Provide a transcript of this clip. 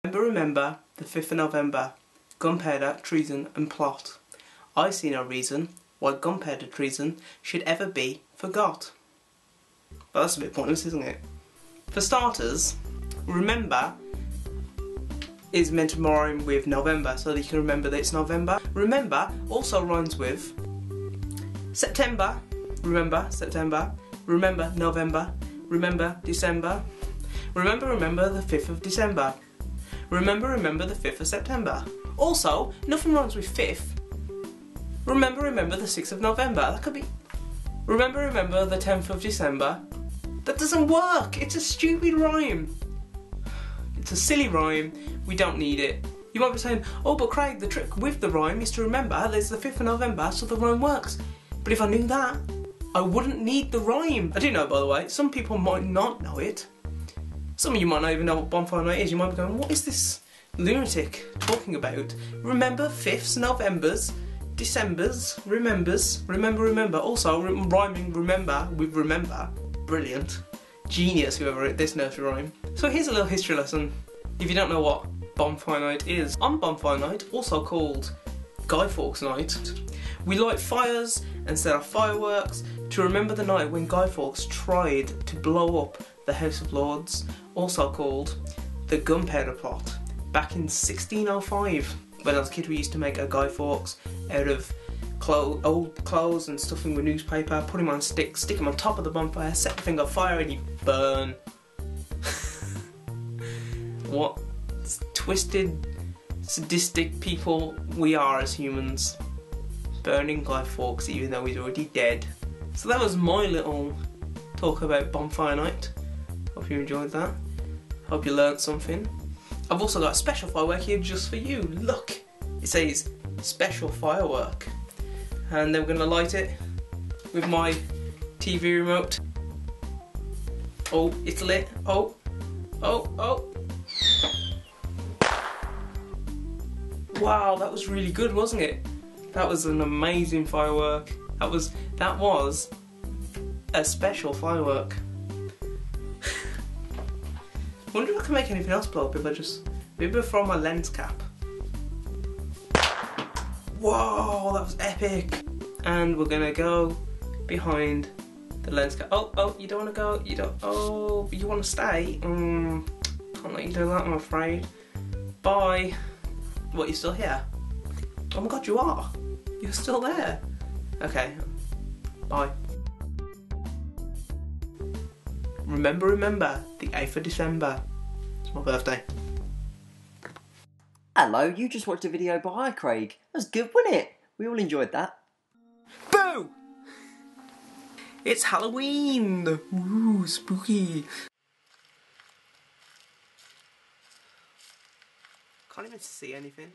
Remember the 5th of November, gunpowder, treason and plot. I see no reason why gunpowder treason should ever be forgot. But that's a bit pointless, isn't it? For starters, remember is meant to rhyme with November, so that you can remember that it's November. Remember also rhymes with September, remember September, remember November, remember December, remember the 5th of December, remember the 5th of September. Also, nothing rhymes with 5th. Remember the 6th of November. That could be remember the 10th of December. That doesn't work. It's a stupid rhyme. It's a silly rhyme. We don't need it. You might be saying, oh, but Craig, the trick with the rhyme is to remember there's the 5th of November, so the rhyme works. But if I knew that, I wouldn't need the rhyme. I do know, by the way, some people might not know it. Some of you might not even know what bonfire night is. You might be going, what is this lunatic talking about? Remember 5ths, Novembers, Decembers, remembers, remember. Also, rhyming remember with remember. Brilliant. Genius, whoever wrote this nursery rhyme. So here's a little history lesson, if you don't know what bonfire night is. On bonfire night, also called Guy Fawkes night, we light fires and set off fireworks to remember the night when Guy Fawkes tried to blow up the House of Lords, also called the Gunpowder Plot, back in 1605. When I was a kid, we used to make a Guy Fawkes out of old clothes and stuff him with newspaper, put him on a stick, stick him on top of the bonfire, set the thing on fire and you burn. What twisted, sadistic people we are as humans. Burning Guy Fawkes even though he's already dead. So that was my little talk about bonfire night. Hope you enjoyed that. Hope you learned something. I've also got a special firework here just for you. Look! It says special firework. And then we're going to light it with my TV remote. Oh, it's lit. Oh. Wow, that was really good, wasn't it? That was an amazing firework. That was a special firework. Wonder if I can make anything else blow up if I just maybe throw my lens cap. Whoa, that was epic! And we're gonna go behind the lens cap. Oh, you don't wanna go? You don't, oh, you wanna stay? Can't let you do that, I'm afraid. Bye. What, you still here? Oh my god, you are! You're still there! Okay, bye. Remember, the 8th of December. It's my birthday. Hello, you just watched a video by Craig. That was good, wasn't it? We all enjoyed that. Boo! It's Halloween! Ooh, spooky. Can't even see anything.